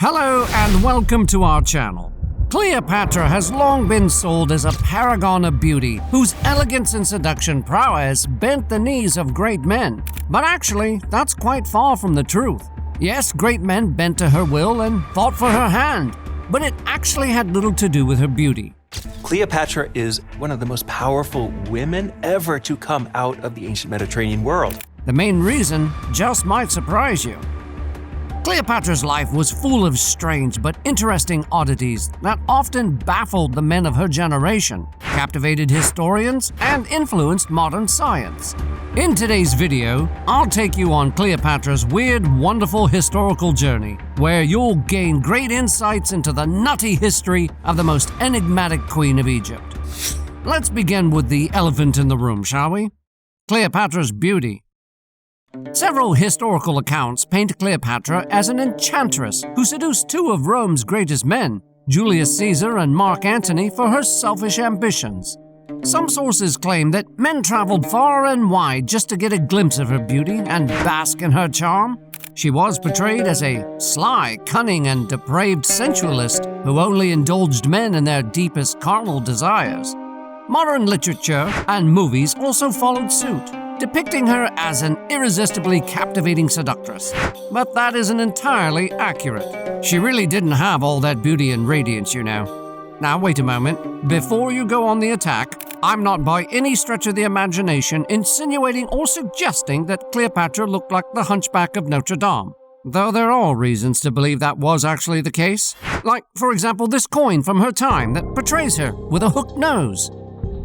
Hello and welcome to our channel. Cleopatra has long been sold as a paragon of beauty whose elegance and seduction prowess bent the knees of great men. But actually, that's quite far from the truth. Yes, great men bent to her will and fought for her hand, but it actually had little to do with her beauty. Cleopatra is one of the most powerful women ever to come out of the ancient Mediterranean world. The main reason just might surprise you. Cleopatra's life was full of strange but interesting oddities that often baffled the men of her generation, captivated historians, and influenced modern science. In today's video, I'll take you on Cleopatra's weird, wonderful historical journey, where you'll gain great insights into the nutty history of the most enigmatic queen of Egypt. Let's begin with the elephant in the room, shall we? Cleopatra's beauty. Several historical accounts paint Cleopatra as an enchantress who seduced two of Rome's greatest men, Julius Caesar and Mark Antony, for her selfish ambitions. Some sources claim that men traveled far and wide just to get a glimpse of her beauty and bask in her charm. She was portrayed as a sly, cunning, and depraved sensualist who only indulged men in their deepest carnal desires. Modern literature and movies also followed suit, depicting her as an irresistibly captivating seductress. But that isn't entirely accurate. She really didn't have all that beauty and radiance, you know. Now, wait a moment. Before you go on the attack, I'm not by any stretch of the imagination insinuating or suggesting that Cleopatra looked like the Hunchback of Notre Dame, though there are reasons to believe that was actually the case. Like, for example, this coin from her time that portrays her with a hooked nose.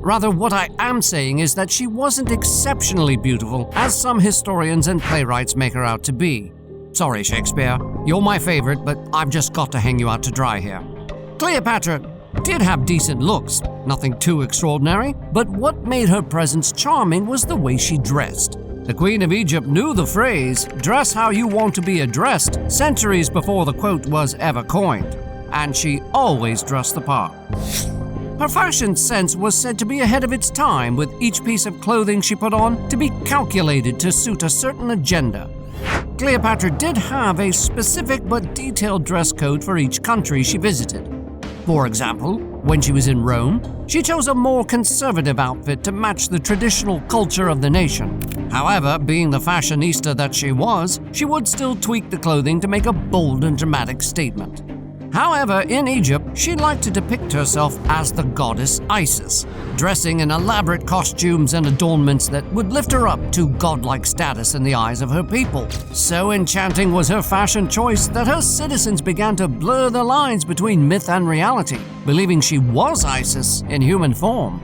Rather, what I am saying is that she wasn't exceptionally beautiful, as some historians and playwrights make her out to be. Sorry, Shakespeare, you're my favorite, but I've just got to hang you out to dry here. Cleopatra did have decent looks, nothing too extraordinary, but what made her presence charming was the way she dressed. The Queen of Egypt knew the phrase, "dress how you want to be addressed," centuries before the quote was ever coined, and she always dressed the part. Her fashion sense was said to be ahead of its time, with each piece of clothing she put on to be calculated to suit a certain agenda. Cleopatra did have a specific but detailed dress code for each country she visited. For example, when she was in Rome, she chose a more conservative outfit to match the traditional culture of the nation. However, being the fashionista that she was, she would still tweak the clothing to make a bold and dramatic statement. However, in Egypt, she liked to depict herself as the goddess Isis, dressing in elaborate costumes and adornments that would lift her up to godlike status in the eyes of her people. So enchanting was her fashion choice that her citizens began to blur the lines between myth and reality, believing she was Isis in human form.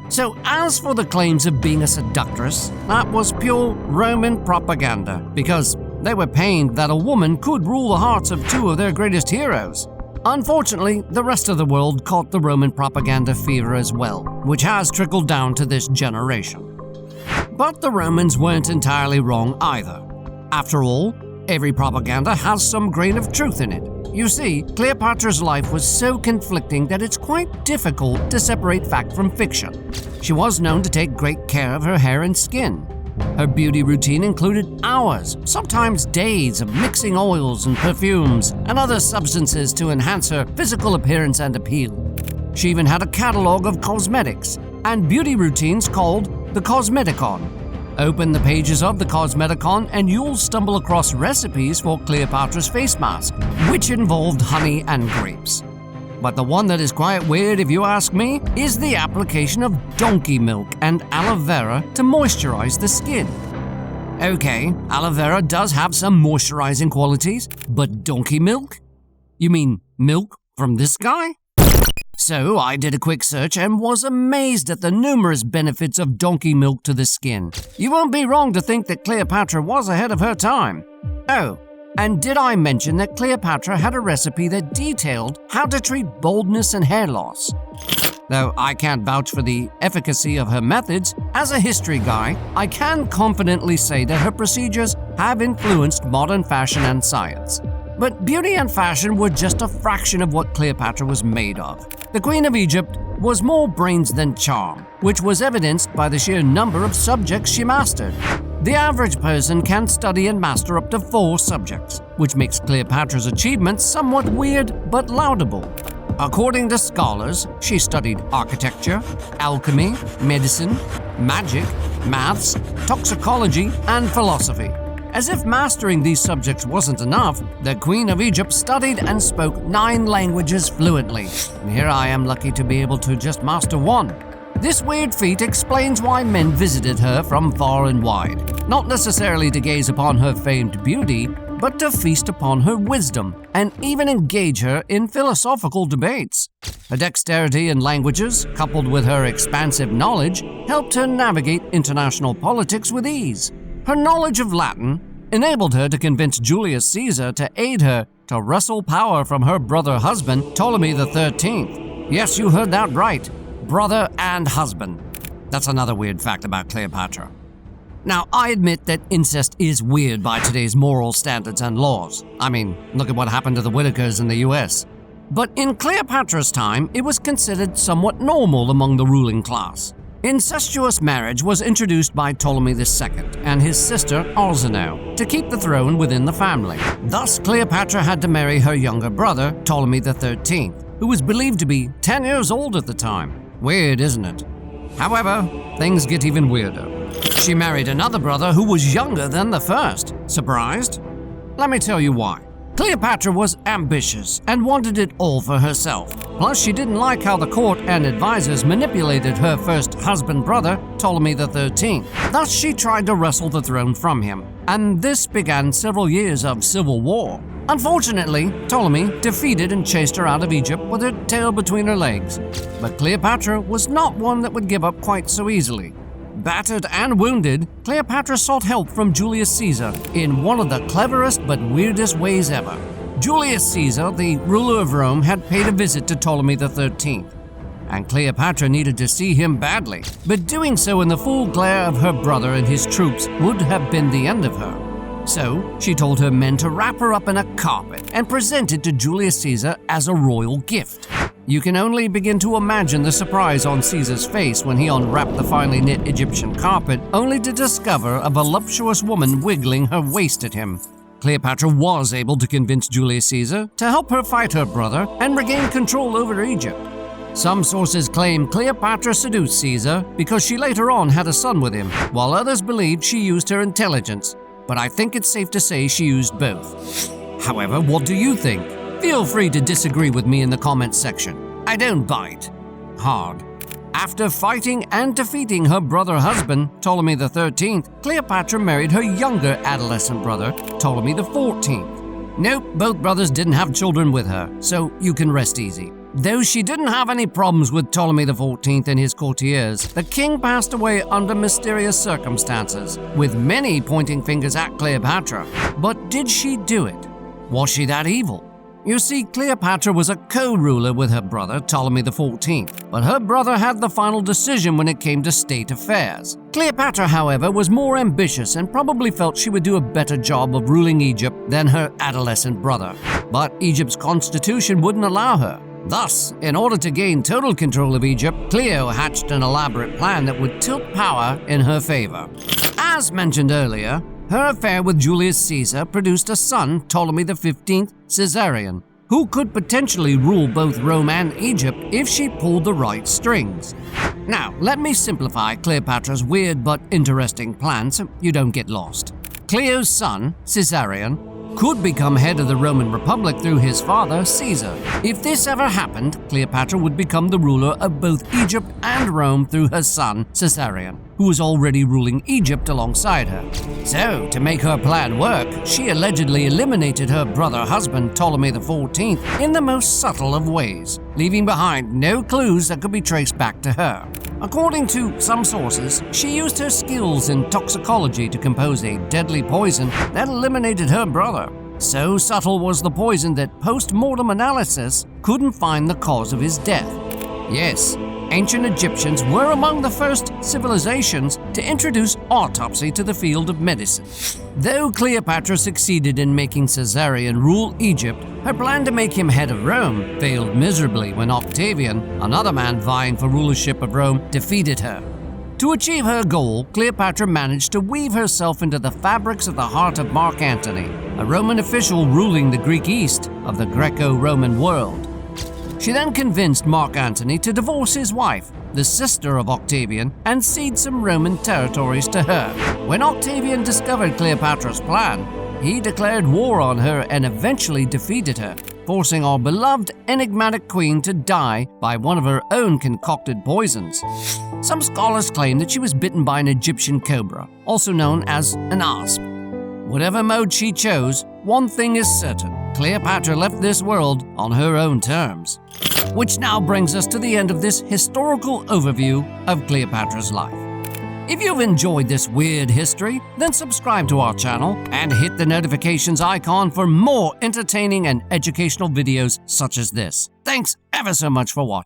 So as for the claims of being a seductress, that was pure Roman propaganda, because they were pained that a woman could rule the hearts of two of their greatest heroes. Unfortunately, the rest of the world caught the Roman propaganda fever as well, which has trickled down to this generation. But the Romans weren't entirely wrong either. After all, every propaganda has some grain of truth in it. You see, Cleopatra's life was so conflicting that it's quite difficult to separate fact from fiction. She was known to take great care of her hair and skin. Her beauty routine included hours, sometimes days, of mixing oils and perfumes and other substances to enhance her physical appearance and appeal. She even had a catalog of cosmetics and beauty routines called the Cosmeticon. Open the pages of the Cosmeticon and you'll stumble across recipes for Cleopatra's face mask, which involved honey and grapes. But the one that is quite weird, if you ask me, is the application of donkey milk and aloe vera to moisturize the skin. Okay, aloe vera does have some moisturizing qualities, but donkey milk? You mean milk from this guy? So I did a quick search and was amazed at the numerous benefits of donkey milk to the skin. You won't be wrong to think that Cleopatra was ahead of her time. Oh, and did I mention that Cleopatra had a recipe that detailed how to treat baldness and hair loss? Though I can't vouch for the efficacy of her methods, as a history guy, I can confidently say that her procedures have influenced modern fashion and science. But beauty and fashion were just a fraction of what Cleopatra was made of. The Queen of Egypt was more brains than charm, which was evidenced by the sheer number of subjects she mastered. The average person can study and master up to 4 subjects, which makes Cleopatra's achievements somewhat weird but laudable. According to scholars, she studied architecture, alchemy, medicine, magic, maths, toxicology, and philosophy. As if mastering these subjects wasn't enough, the Queen of Egypt studied and spoke 9 languages fluently. And here I am lucky to be able to just master 1. This weird feat explains why men visited her from far and wide, not necessarily to gaze upon her famed beauty, but to feast upon her wisdom and even engage her in philosophical debates. Her dexterity in languages, coupled with her expansive knowledge, helped her navigate international politics with ease. Her knowledge of Latin enabled her to convince Julius Caesar to aid her to wrestle power from her brother husband, Ptolemy XIII. Yes, you heard that right. Brother and husband. That's another weird fact about Cleopatra. Now, I admit that incest is weird by today's moral standards and laws. I mean, look at what happened to the Whitakers in the US. But in Cleopatra's time, it was considered somewhat normal among the ruling class. Incestuous marriage was introduced by Ptolemy II and his sister Arsinoe to keep the throne within the family. Thus, Cleopatra had to marry her younger brother, Ptolemy XIII, who was believed to be 10 years old at the time. Weird, isn't it? However, things get even weirder. She married another brother who was younger than the first. Surprised? Let me tell you why. Cleopatra was ambitious and wanted it all for herself. Plus, she didn't like how the court and advisors manipulated her first husband brother, Ptolemy XIII. Thus, she tried to wrestle the throne from him, and this began several years of civil war. Unfortunately, Ptolemy defeated and chased her out of Egypt with her tail between her legs. But Cleopatra was not one that would give up quite so easily. Battered and wounded, Cleopatra sought help from Julius Caesar in one of the cleverest but weirdest ways ever. Julius Caesar, the ruler of Rome, had paid a visit to Ptolemy XIII, and Cleopatra needed to see him badly, but doing so in the full glare of her brother and his troops would have been the end of her. So, she told her men to wrap her up in a carpet and present it to Julius Caesar as a royal gift. You can only begin to imagine the surprise on Caesar's face when he unwrapped the finely knit Egyptian carpet, only to discover a voluptuous woman wiggling her waist at him. Cleopatra was able to convince Julius Caesar to help her fight her brother and regain control over Egypt. Some sources claim Cleopatra seduced Caesar because she later on had a son with him, while others believe she used her intelligence. But I think it's safe to say she used both. However, what do you think? Feel free to disagree with me in the comments section. I don't bite hard. After fighting and defeating her brother-husband, Ptolemy XIII, Cleopatra married her younger adolescent brother, Ptolemy XIV. Nope, both brothers didn't have children with her, so you can rest easy. Though she didn't have any problems with Ptolemy XIV and his courtiers, the king passed away under mysterious circumstances, with many pointing fingers at Cleopatra. But did she do it? Was she that evil? You see, Cleopatra was a co-ruler with her brother, Ptolemy XIV, but her brother had the final decision when it came to state affairs. Cleopatra, however, was more ambitious and probably felt she would do a better job of ruling Egypt than her adolescent brother. But Egypt's constitution wouldn't allow her. Thus, in order to gain total control of Egypt, Cleo hatched an elaborate plan that would tilt power in her favor. As mentioned earlier, her affair with Julius Caesar produced a son, Ptolemy XV Caesarion, who could potentially rule both Rome and Egypt if she pulled the right strings. Now, let me simplify Cleopatra's weird but interesting plan so you don't get lost. Cleo's son, Caesarion, could become head of the Roman Republic through his father, Caesar. If this ever happened, Cleopatra would become the ruler of both Egypt and Rome through her son, Caesarion, who was already ruling Egypt alongside her. So, to make her plan work, she allegedly eliminated her brother-husband, Ptolemy XIV, in the most subtle of ways, leaving behind no clues that could be traced back to her. According to some sources, she used her skills in toxicology to compose a deadly poison that eliminated her brother. So subtle was the poison that post-mortem analysis couldn't find the cause of his death. Yes, ancient Egyptians were among the first civilizations to introduce autopsy to the field of medicine. Though Cleopatra succeeded in making Caesarion rule Egypt, her plan to make him head of Rome failed miserably when Octavian, another man vying for rulership of Rome, defeated her. To achieve her goal, Cleopatra managed to weave herself into the fabrics of the heart of Mark Antony, a Roman official ruling the Greek East of the Greco-Roman world. She then convinced Mark Antony to divorce his wife, the sister of Octavian, and cede some Roman territories to her. When Octavian discovered Cleopatra's plan, he declared war on her and eventually defeated her, forcing our beloved enigmatic queen to die by one of her own concocted poisons. Some scholars claim that she was bitten by an Egyptian cobra, also known as an asp. Whatever mode she chose, one thing is certain: Cleopatra left this world on her own terms. Which now brings us to the end of this historical overview of Cleopatra's life. If you've enjoyed this weird history, then subscribe to our channel and hit the notifications icon for more entertaining and educational videos such as this. Thanks ever so much for watching.